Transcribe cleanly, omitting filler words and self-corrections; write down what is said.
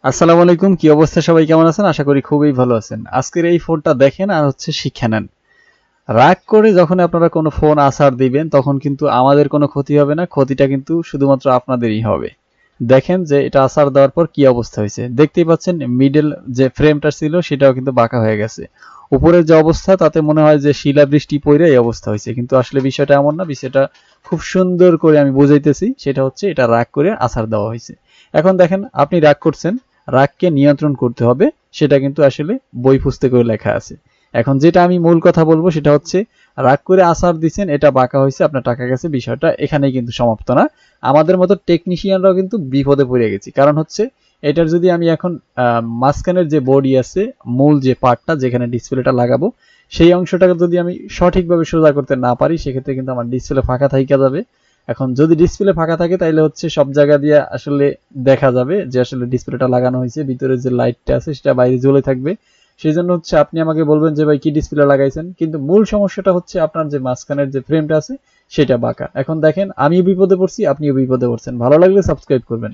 আসসালামু আলাইকুম, কি অবস্থা? সবাই কেমন আছেন? আশা করি খুবই ভালো আছেন। আজকের এই ফোনটা দেখেন আর হচ্ছে শিক্ষা নেন। রাগ করে যখন আপনারা কোনো ফোন আছাড় দিবেন তখন কিন্তু আমাদের কোনো ক্ষতি হবে না, ক্ষতিটা কিন্তু শুধুমাত্র আপনাদেরই হবে। দেখেন যে এটা আছাড় দেওয়ার পর কি অবস্থা হয়েছে। দেখতেই পাচ্ছেন মিডল যে ফ্রেমটা ছিল সেটাও কিন্তু বাঁকা হয়ে গেছে। উপরের যে অবস্থা তাতে মনে হয় যে শিলাবৃষ্টি পড়ে এই অবস্থা হয়েছে, কিন্তু আসলে বিষয়টা এমন না। বিষয়টা খুব সুন্দর করে আমি বুঝাইতেছি, সেটা হচ্ছে এটা রাগ করে আছাড় দেওয়া হয়েছে। এখন দেখেন আপনি রাগ করছেন, রাগকে নিয়ন্ত্রণ করতে হবে, সেটা কিন্তু আসলে বই পুস্তকেও লেখা আছে। এখন যেটা আমি মূল কথা বলবো সেটা হচ্ছে রাগ করে আছাড় দিচ্ছেন, এটা বাঁকা হয়েছে, আপনার টাকা গেছে, বিষয়টা এখানেই কিন্তু সমাপ্ত না। আমাদের মতো টেকনিশিয়ানরাও কিন্তু বিপদে পড়ে গেছি, কারণ হচ্ছে এটার যদি আমি এখন মাঝখানের যে বডি আছে, মূল যে পার্টটা যেখানে ডিসপ্লেটা লাগাবো, সেই অংশটাকে যদি আমি সঠিকভাবে সোজা করতে না পারি সেক্ষেত্রে কিন্তু আমার ডিসপ্লে ফাঁকা থাইকা যাবে। এখন যদি ডিসপ্লে ফাঁকা থাকে তাহলে হচ্ছে সব জায়গা দিয়ে আসলে দেখা যাবে যে আসলে ডিসপ্লেটা লাগানো হয়েছে, ভিতরে যে লাইটটা আছে সেটা বাইরে জ্বলে থাকবে। সেই জন্য হচ্ছে আপনি আমাকে বলবেন যে ভাই কি ডিসপ্লে লাগাইছেন, কিন্তু মূল সমস্যাটা হচ্ছে আপনার যে মাঝখানের যে ফ্রেমটা আছে সেটা বাঁকা। এখন দেখেন আমিও বিপদে পড়ছি, আপনিও বিপদে পড়ছেন। ভালো লাগলে সাবস্ক্রাইব করবেন।